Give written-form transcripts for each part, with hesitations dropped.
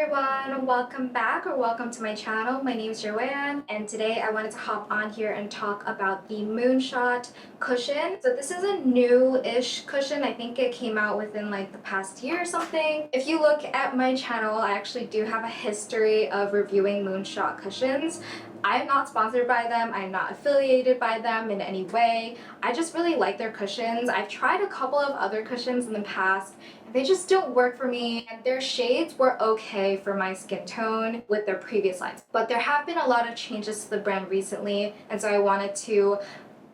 everyone, welcome back or welcome to my channel. My name is Joanne and today I wanted to hop on here and talk about the Moonshot cushion. So this is a new-ish cushion. I think it came out within like the past year or something. If you look at my channel, I actually do have a history of reviewing Moonshot cushions. I'm not sponsored by them, I'm not affiliated by them in any way. I just really like their cushions. I've tried a couple of other cushions in the past and they just don't work for me, and their shades were okay for my skin tone with their previous lines. But there have been a lot of changes to the brand recently, and so I wanted to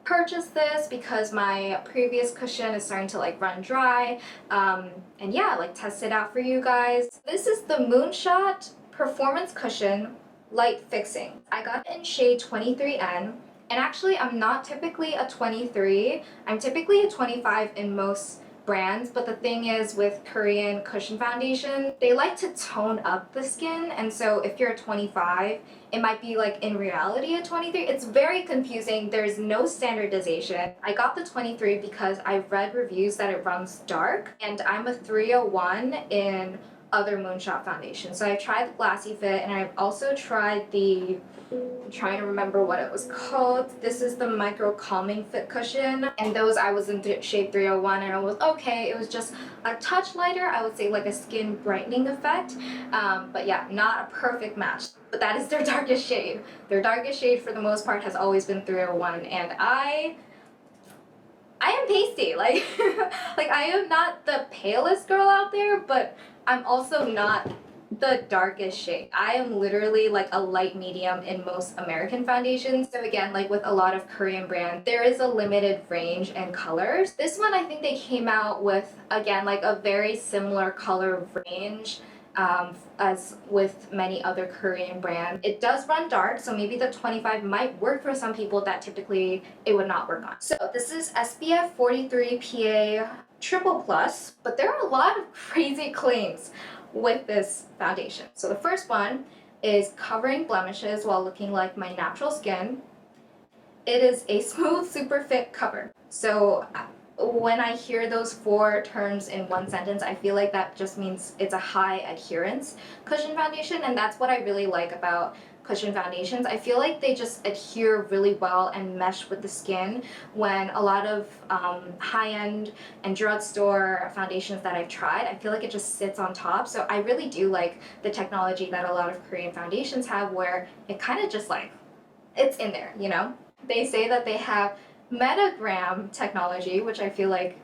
purchase this because my previous cushion is starting to like run dry, and yeah, like test it out for you guys. This is the Moonshot Performance Cushion Light Fixing. I got it in shade 23N, and actually I'm not typically a 23, I'm typically a 25 in most brands, but the thing is with Korean cushion foundation, they like to tone up the skin, and so if you're a 25, it might be like in reality a 23. It's very confusing. There's no standardization. I got the 23 because I've read reviews that it runs dark, and I'm a 301 in other Moonshot foundations. So I tried the Glassyfit, and I've also tried the, I'm trying to remember what it was called. This is the Micro Calmingfit cushion, and those I was in shade 301, and I was okay. It was just a touch lighter. I would say like a skin brightening effect, but yeah, not a perfect match. But that is their darkest shade. Their darkest shade for the most part has always been 301, and I am pasty. Like, like I am not the palest girl out there, but I'm also not the darkest shade. I am literally like a light medium in most American foundations. So again, like with a lot of Korean brands, there is a limited range and colors. This one, I think they came out with, again, like a very similar color range as with many other Korean brands. It does run dark, so maybe the 25 might work for some people that typically it would not work on. So this is SPF 43 PA triple plus, but there are a lot of crazy claims with this foundation. So the first one is covering blemishes while looking like my natural skin. It is a smooth, super fit cover. So when I hear those four terms in one sentence, I feel like that just means it's a high adherence cushion foundation, and that's what I really like about cushion foundations. I feel like they just adhere really well and mesh with the skin, when a lot of high-end and drugstore foundations that I've tried, I feel like it just sits on top. So I really do like the technology that a lot of Korean foundations have, where it kind of just like, it's in there, you know? They say that they have metagram technology, which I feel like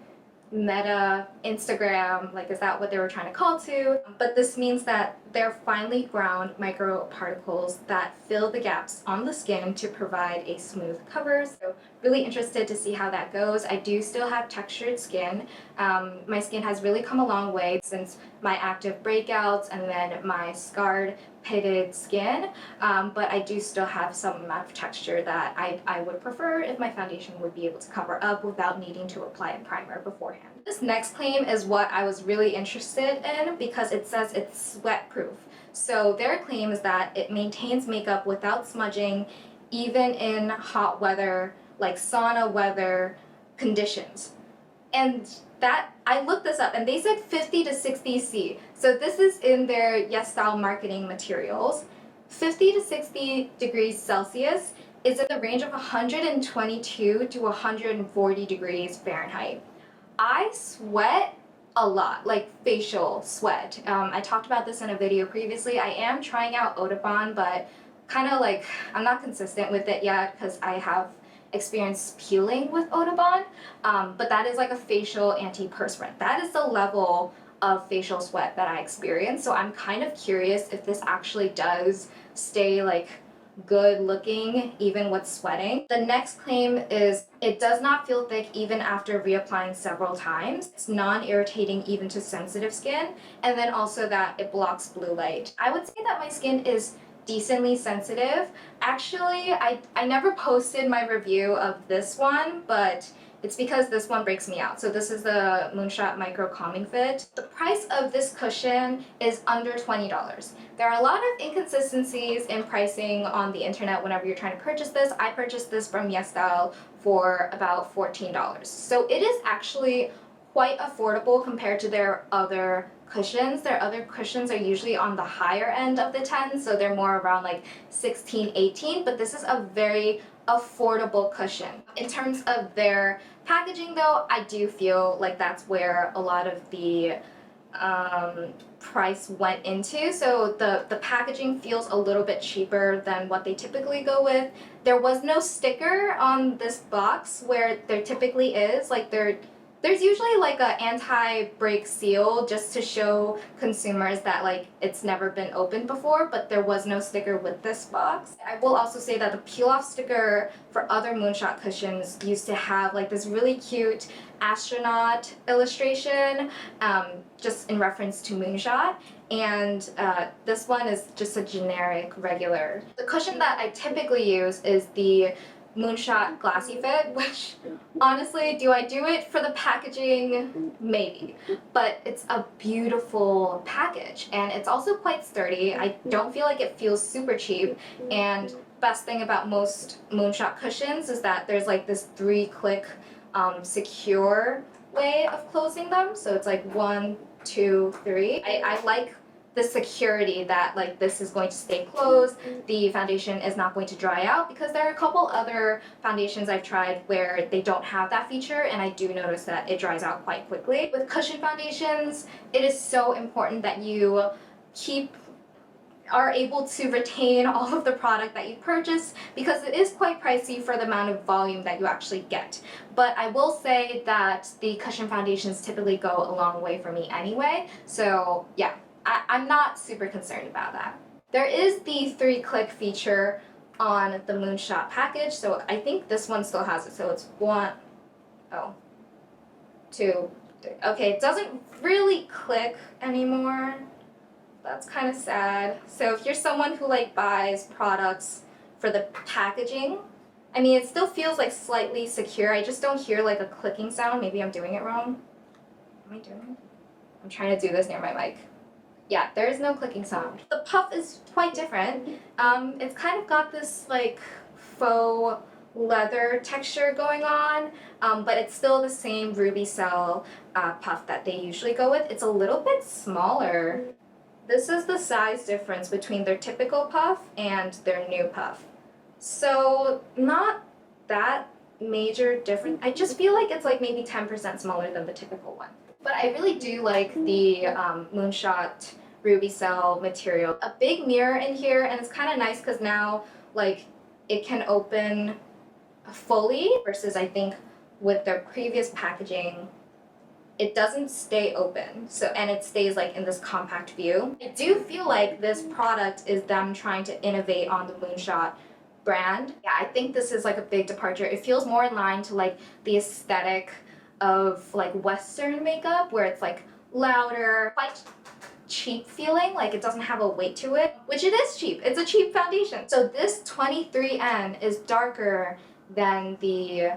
meta Instagram, like, is that what they were trying to call to? But this means that they're finely ground microparticles that fill the gaps on the skin to provide a smooth cover. So really interested to see how that goes. I do still have textured skin. My skin has really come a long way since my active breakouts and then my scarred pitted skin, but I do still have some amount of texture that I would prefer if my foundation would be able to cover up without needing to apply a primer beforehand. This next claim is what I was really interested in because it says it's sweat proof. So their claim is that it maintains makeup without smudging even in hot weather, like sauna weather conditions. And that, I looked this up and they said 50 to 60 C. So this is in their YESSTYLE marketing materials. 50 to 60 degrees Celsius is in the range of 122 to 140 degrees Fahrenheit. I sweat a lot, like facial sweat. I talked about this in a video previously. I am trying out Audubon, but kind of like I'm not consistent with it yet because I have experience peeling with Audubon, but that is like a facial antiperspirant. That is the level of facial sweat that I experience, so I'm kind of curious if this actually does stay like good looking even with sweating. The next claim is it does not feel thick even after reapplying several times. It's non-irritating even to sensitive skin, and then also that it blocks blue light. I would say that my skin is decently sensitive. Actually, I never posted my review of this one, but it's because this one breaks me out. So this is the Moonshot Micro Calming Fit. The price of this cushion is under $20. There are a lot of inconsistencies in pricing on the internet whenever you're trying to purchase this. I purchased this from YESSTYLE for about $14. So it is actually quite affordable compared to their other cushions. Their other cushions are usually on the higher end of the 10, so they're more around like 16, 18, but this is a very affordable cushion. In terms of their packaging though, I do feel like that's where a lot of the price went into. So the packaging feels a little bit cheaper than what they typically go with. There was no sticker on this box where there typically is. Like there's usually like a anti-break seal just to show consumers that like it's never been opened before, but there was no sticker with this box. I will also say that the peel-off sticker for other Moonshot cushions used to have like this really cute astronaut illustration, just in reference to Moonshot, and this one is just a generic regular. The cushion that I typically use is the Moonshot Glassyfit, which honestly, do I do it for the packaging? Maybe. But it's a beautiful package and it's also quite sturdy. I don't feel like it feels super cheap, and best thing about most Moonshot cushions is that there's like this 3-click secure way of closing them. So it's like 1, 2, 3. I like the security that like this is going to stay closed, the foundation is not going to dry out, because there are a couple other foundations I've tried where they don't have that feature, and I do notice that it dries out quite quickly. With cushion foundations, it is so important that you are able to retain all of the product that you purchase, because it is quite pricey for the amount of volume that you actually get. But I will say that the cushion foundations typically go a long way for me anyway, so yeah. I'm not super concerned about that. There is the 3-click feature on the Moonshot package, so I think this one still has it. So it's 1, 2, 3. Okay, it doesn't really click anymore. That's kind of sad. So if you're someone who like buys products for the packaging, I mean, it still feels like slightly secure. I just don't hear like a clicking sound. Maybe I'm doing it wrong. Am I doing it? I'm trying to do this near my mic. Yeah, there is no clicking sound. The puff is quite different. It's kind of got this like faux leather texture going on, but it's still the same ruby cell puff that they usually go with. It's a little bit smaller. This is the size difference between their typical puff and their new puff. So not that major difference. I just feel like it's like maybe 10% smaller than the typical one. But I really do like the Moonshot ruby cell material. A big mirror in here, and it's kind of nice because now like it can open fully, versus I think with their previous packaging it doesn't stay open, so, and it stays like in this compact view. I do feel like this product is them trying to innovate on the Moonshot brand. Yeah, I think this is like a big departure. It feels more in line to like the aesthetic of like Western makeup, where it's like louder, quite cheap feeling, like it doesn't have a weight to it, which it is cheap. It's a cheap foundation. So this 23N is darker than the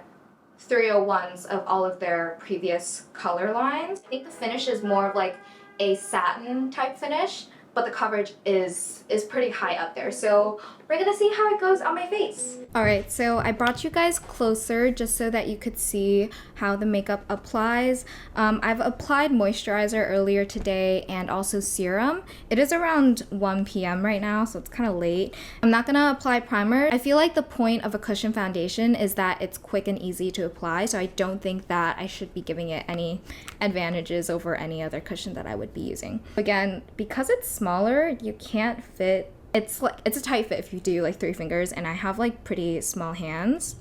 301s of all of their previous color lines. I think the finish is more of like a satin type finish, but the coverage is pretty high up there. So we're gonna see how it goes on my face. Alright, so I brought you guys closer just so that you could see how the makeup applies. I've applied moisturizer earlier today and also serum. It is around 1 p.m. right now, so it's kind of late. I'm not gonna apply primer. I feel like the point of a cushion foundation is that it's quick and easy to apply, so I don't think that I should be giving it any advantages over any other cushion that I would be using. Again, because it's smaller, you can't fit. It's a tight fit if you do like 3 fingers, and I have like pretty small hands,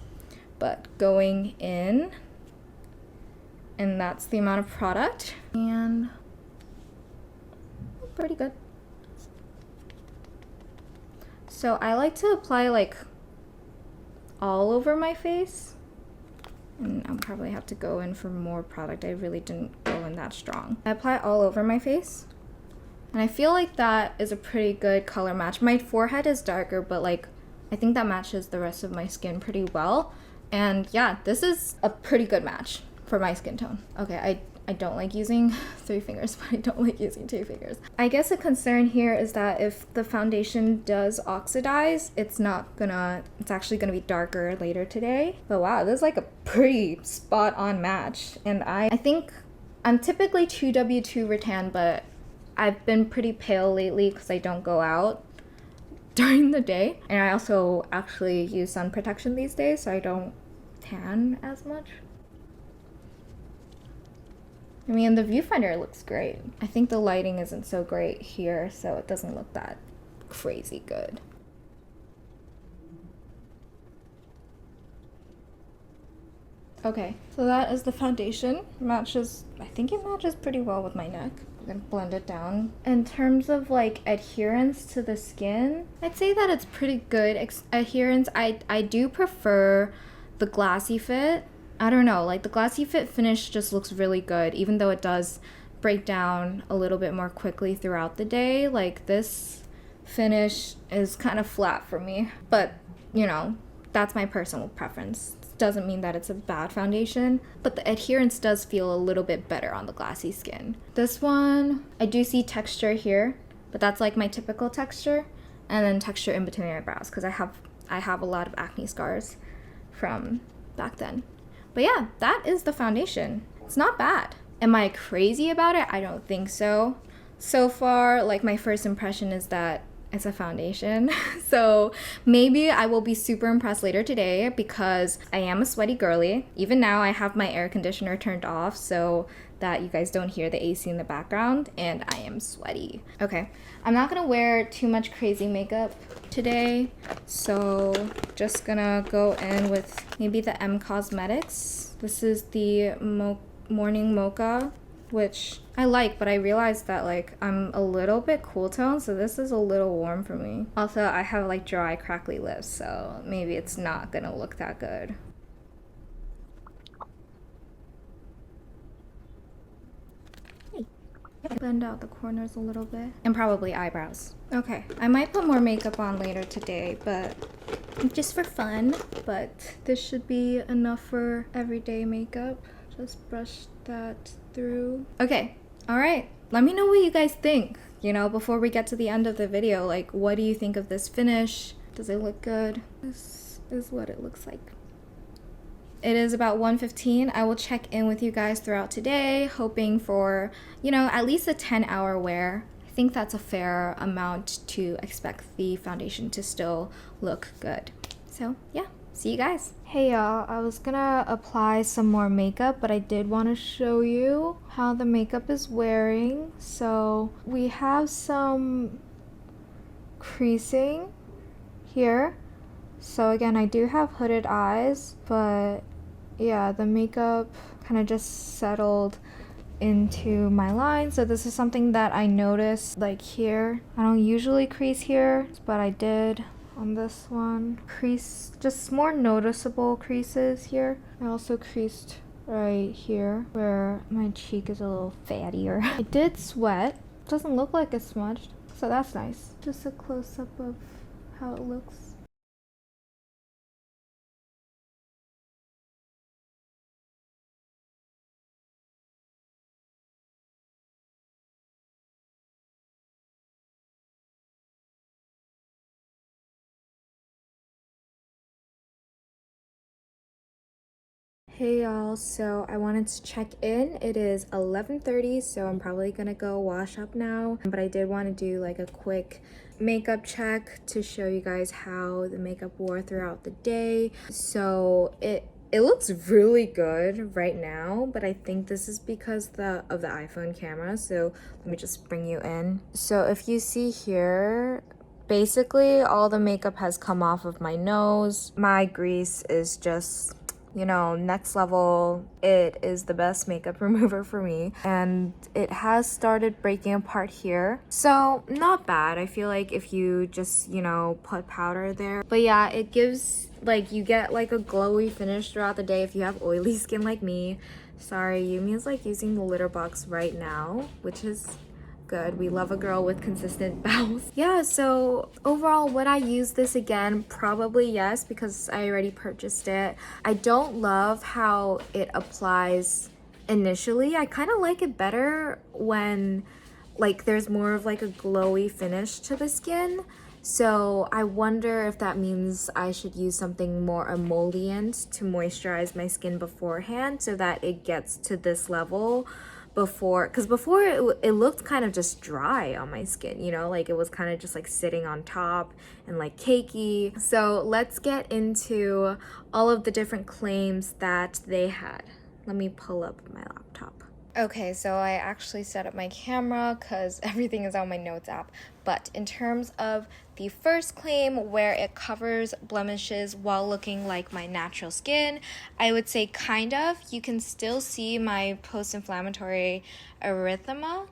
but going in, and that's the amount of product, and pretty good. So I like to apply like all over my face, and I'll probably have to go in for more product. I really didn't go in that strong. I apply all over my face. And I feel like that is a pretty good color match. My forehead is darker, but like I think that matches the rest of my skin pretty well. And yeah, this is a pretty good match for my skin tone. Okay, I don't like using 3 fingers, but I don't like using 2 fingers. I guess a concern here is that if the foundation does oxidize, it's actually gonna be darker later today. But wow, this is like a pretty spot on match. And I think I'm typically 2W2 rattan, but I've been pretty pale lately because I don't go out during the day. And I also actually use sun protection these days, so I don't tan as much. I mean, the viewfinder looks great. I think the lighting isn't so great here, so it doesn't look that crazy good. Okay, so that is the foundation. Matches, I think it matches pretty well with my neck. I'm gonna blend it down. In terms of like adherence to the skin, I'd say that it's pretty good adherence. I do prefer the Glassyfit. I don't know, like the Glassyfit finish just looks really good, even though it does break down a little bit more quickly throughout the day. Like this finish is kind of flat for me, but you know, that's my personal preference. Doesn't mean that it's a bad foundation, but the adherence does feel a little bit better on the glassy skin. This one, I do see texture here, but that's like my typical texture, and then texture in between my brows because I have a lot of acne scars from back then. But yeah, that is the foundation. It's not bad. Am I crazy about it? I don't think so. So far, like my first impression is that it's a foundation. So maybe I will be super impressed later today because I am a sweaty girly. Even now I have my air conditioner turned off so that you guys don't hear the AC in the background, and I am sweaty. Okay, I'm not gonna wear too much crazy makeup today, so just gonna go in with maybe the M Cosmetics. This is the Morning Mocha, which I like, but I realized that like I'm a little bit cool tone, so this is a little warm for me. Also, I have like dry, crackly lips, so maybe it's not gonna look that good. Blend out the corners a little bit, and probably eyebrows. Okay, I might put more makeup on later today, but just for fun. But this should be enough for everyday makeup. Just brush that through. Okay, all right. Let me know what you guys think, you know, before we get to the end of the video. Like, what do you think of this finish? Does it look good? This is what it looks like. It is about 1:15. I will check in with you guys throughout today, hoping for, you know, at least a 10-hour wear. I think that's a fair amount to expect the foundation to still look good. So yeah, see you guys. Hey y'all, I was gonna apply some more makeup, but I did want to show you how the makeup is wearing. So we have some creasing here. So again, I do have hooded eyes, but yeah, the makeup kind of just settled into my line. So this is something that I noticed like here. I don't usually crease here, but I did on this one. Crease, just more noticeable creases here. I also creased right here where my cheek is a little fattier. I did sweat. Doesn't look like it smudged, so that's nice. Just a close-up of how it looks. Hey y'all, so I wanted to check in. It is 11:30, so I'm probably gonna go wash up now, but I did want to do like a quick makeup check to show you guys how the makeup wore throughout the day. So it looks really good right now, but I think this is because of the iPhone camera. So let me just bring you in. So if you see here, basically all the makeup has come off of my nose. My grease is just, you know, next level. It is the best makeup remover for me, and it has started breaking apart here, so not bad. I feel like if you just, you know, put powder there. But yeah, it gives like, you get like a glowy finish throughout the day if you have oily skin like me. Sorry, Yumi is like using the litter box right now, which is good. We love a girl with consistent bowels. Yeah, so overall, would I use this again? Probably yes, because I already purchased it. I don't love how it applies initially. I kind of like it better when like there's more of like a glowy finish to the skin. So I wonder if that means I should use something more emollient to moisturize my skin beforehand so that it gets to this level before, because before it looked kind of just dry on my skin, you know, like it was kind of just like sitting on top and like cakey. So let's get into all of the different claims that they had. Let me pull up my laptop. Okay, so I actually set up my camera because everything is on my notes app. But in terms of the first claim, where it covers blemishes while looking like my natural skin, I would say kind of. You can still see my post-inflammatory erythema,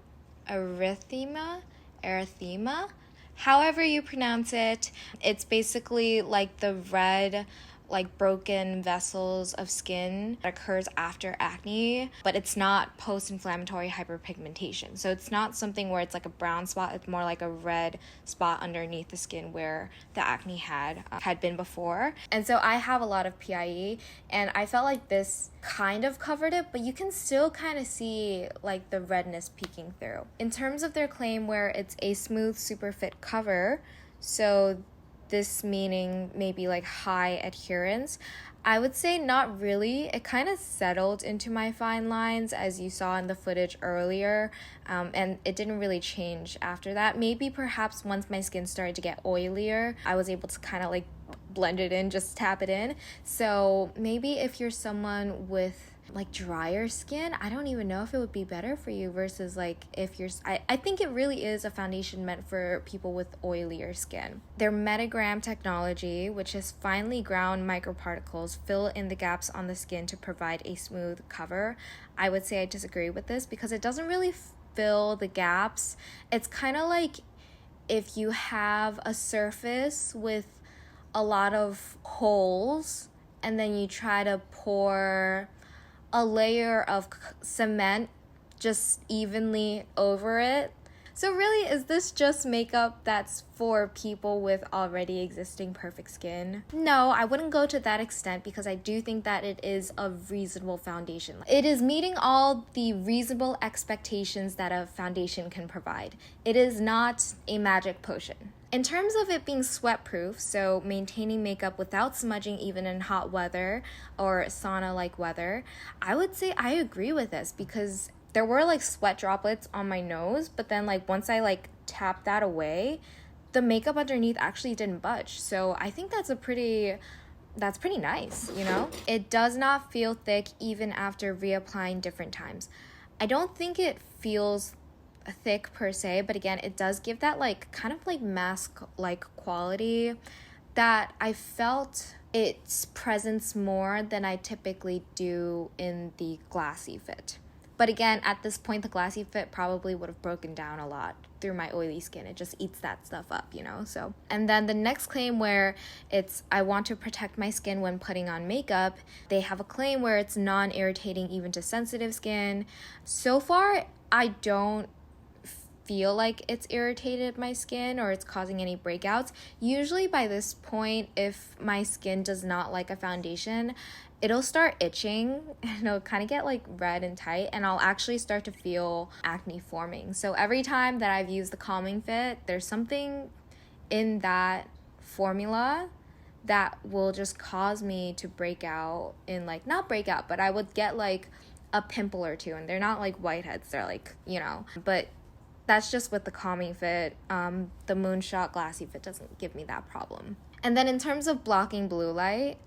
however you pronounce it. It's basically like the red, like broken vessels of skin that occurs after acne, but it's not post-inflammatory hyperpigmentation. So it's not something where it's like a brown spot, it's more like a red spot underneath the skin where the acne had been before. And so I have a lot of PIE, and I felt like this kind of covered it, but you can still kind of see like the redness peeking through. In terms of their claim where it's a smooth, super fit cover, so this meaning maybe like high adherence, I would say not really. It kind of settled into my fine lines as you saw in the footage earlier, and it didn't really change after that. Maybe perhaps once my skin started to get oilier, I was able to kind of like blend it in, just tap it in. So maybe if you're someone with like drier skin, I don't even know if it would be better for you versus like if you're, I think it really is a foundation meant for people with oilier skin. Their Metagram technology, which is finely ground microparticles, fill in the gaps on the skin to provide a smooth cover. I would say I disagree with this because it doesn't really fill the gaps. It's kind of like if you have a surface with a lot of holes and then you try to pour a layer of cement just evenly over it. So really, is this just makeup that's for people with already existing perfect skin? No, I wouldn't go to that extent because I do think that it is a reasonable foundation. It is meeting all the reasonable expectations that a foundation can provide. It is not a magic potion. In terms of it being sweat-proof, so maintaining makeup without smudging even in hot weather or sauna-like weather, I would say I agree with this because there were like sweat droplets on my nose, but then like once I like tapped that away, the makeup underneath actually didn't budge. So I think that's pretty nice, you know? It does not feel thick even after reapplying different times. I don't think it feels thick per se, but again, it does give that like kind of like mask like quality that I felt its presence more than I typically do in the Glassyfit. But again, at this point, the Glassyfit probably would have broken down a lot through my oily skin. It just eats that stuff up, you know? So, and then the next claim where it's, I want to protect my skin when putting on makeup, they have a claim where it's non-irritating even to sensitive skin. So far, I don't feel like it's irritated my skin or it's causing any breakouts. Usually by this point, if my skin does not like a foundation, it'll start itching and it'll kind of get like red and tight, and I'll actually start to feel acne forming. So every time that I've used the Calmingfit, there's something in that formula that will just cause me to break out in like, not break out, but I would get like a pimple or two, and they're not like whiteheads, they're like, you know, but that's just with the Calmingfit. The Moonshot Glassyfit doesn't give me that problem. And then in terms of blocking blue light,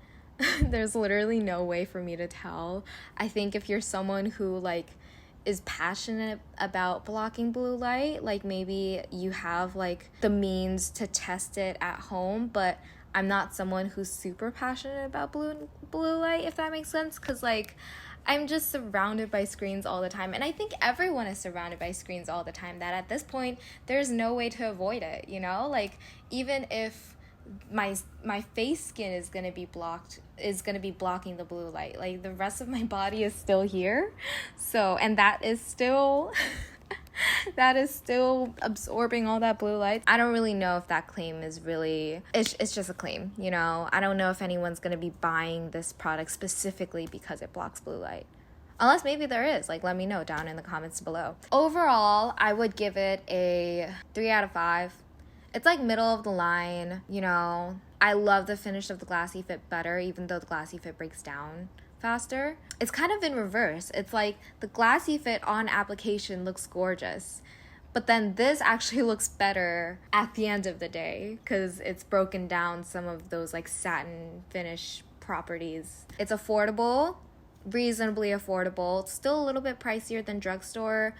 there's literally no way for me to tell. I think if you're someone who like is passionate about blocking blue light, like maybe you have like the means to test it at home, but I'm not someone who's super passionate about blue light, if that makes sense, because like I'm just surrounded by screens all the time, and I think everyone is surrounded by screens all the time, that at this point there's no way to avoid it, you know? Like even if my face skin is going to be blocking the blue light, like the rest of my body is still here. So, and that is still absorbing all that blue light. I don't really know if that claim is really, it's just a claim, you know? I don't know if anyone's going to be buying this product specifically because it blocks blue light. Unless maybe there is, like let me know down in the comments below. Overall, I would give it a 3 out of 5. It's like middle of the line, you know. I love the finish of the Glassyfit better, even though the Glassyfit breaks down faster. It's kind of in reverse. It's like the Glassyfit on application looks gorgeous, but then this actually looks better at the end of the day because it's broken down some of those like satin finish properties. It's affordable, reasonably affordable. It's still a little bit pricier than drugstore.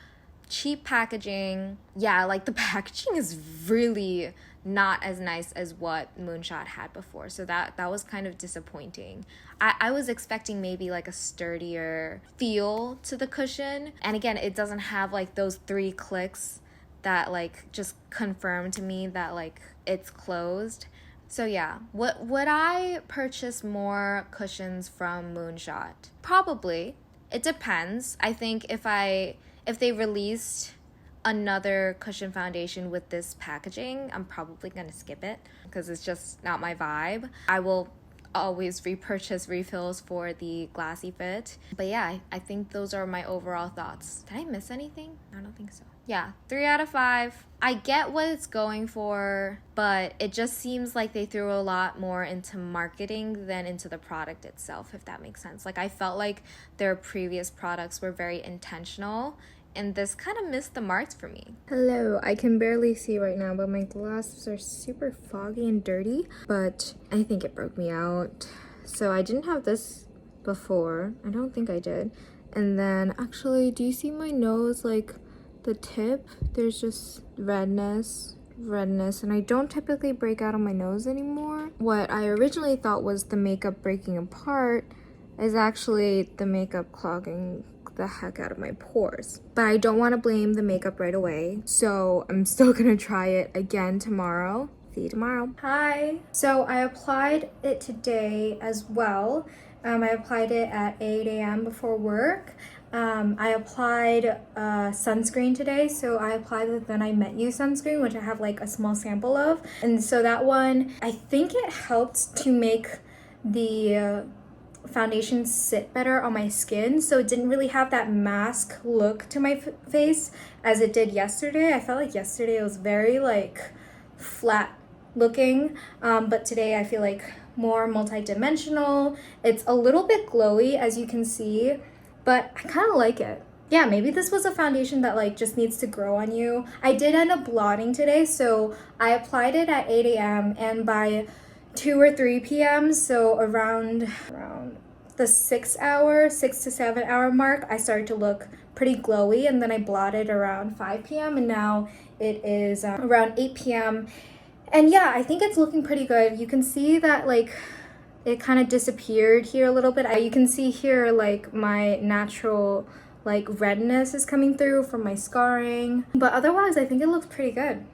Cheap packaging. Yeah, like the packaging is really not as nice as what Moonshot had before. So that was kind of disappointing. I was expecting maybe like a sturdier feel to the cushion. And again, it doesn't have like those 3 clicks that like just confirm to me that like it's closed. So yeah, would I purchase more cushions from Moonshot? Probably. It depends. I think if they released another cushion foundation with this packaging, I'm probably gonna skip it because it's just not my vibe. I will always repurchase refills for the Glassyfit. But yeah, I think those are my overall thoughts. Did I miss anything? I don't think so. Yeah, 3 out of 5. I get what it's going for, but it just seems like they threw a lot more into marketing than into the product itself, if that makes sense. Like I felt like their previous products were very intentional, and this kind of missed the marks for me. Hello, I can barely see right now, but my glasses are super foggy and dirty, but I think it broke me out. So I didn't have this before. I don't think I did. And then actually, do you see my nose, like the tip? There's just redness, and I don't typically break out on my nose anymore. What I originally thought was the makeup breaking apart is actually the makeup clogging the heck out of my pores. But I don't want to blame the makeup right away, so I'm still gonna try it again tomorrow. See you tomorrow. Hi. So I applied it today as well. I applied it at 8 a.m. before work. I applied sunscreen today, so I applied the Then I Met You sunscreen, which I have like a small sample of. And so that one, I think it helped to make the foundation sit better on my skin, so it didn't really have that mask look to my face as it did yesterday. I felt like yesterday it was very like flat looking, but today I feel like more multi-dimensional. It's a little bit glowy, as you can see, but I kind of like it. Yeah, maybe this was a foundation that like just needs to grow on you. I did end up blotting today, so I applied it at 8 a.m. and by 2 or 3 p.m., so around the 6 to 7 hour mark, I started to look pretty glowy, and then I blotted around 5 p.m. and now it is around 8 p.m. and yeah, I think it's looking pretty good. You can see that like it kind of disappeared here a little bit. You can see here like my natural like redness is coming through from my scarring, but otherwise I think it looks pretty good.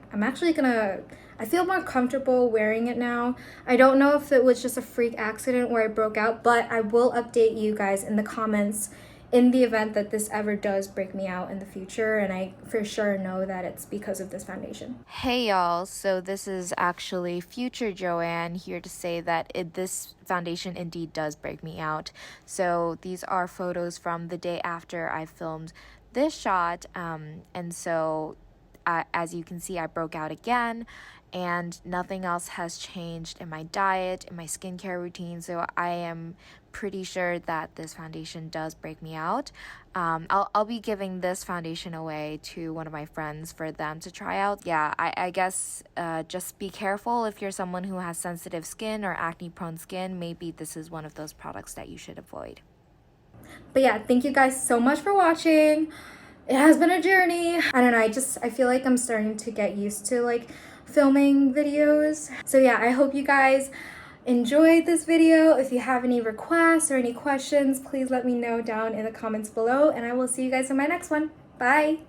I feel more comfortable wearing it now. I don't know if it was just a freak accident where I broke out, but I will update you guys in the comments in the event that this ever does break me out in the future, and I for sure know that it's because of this foundation. Hey y'all, so this is actually future Joanne here to say that this foundation indeed does break me out. So these are photos from the day after I filmed this shot, and so as you can see, I broke out again, and nothing else has changed in my diet, in my skincare routine, so I am pretty sure that this foundation does break me out. I'll be giving this foundation away to one of my friends for them to try out. Yeah, I guess just be careful if you're someone who has sensitive skin or acne-prone skin. Maybe this is one of those products that you should avoid. But yeah, thank you guys so much for watching. It has been a journey. I don't know, I feel like I'm starting to get used to like filming videos. So yeah, I hope you guys enjoyed this video. If you have any requests or any questions, please let me know down in the comments below, and I will see you guys in my next one. Bye!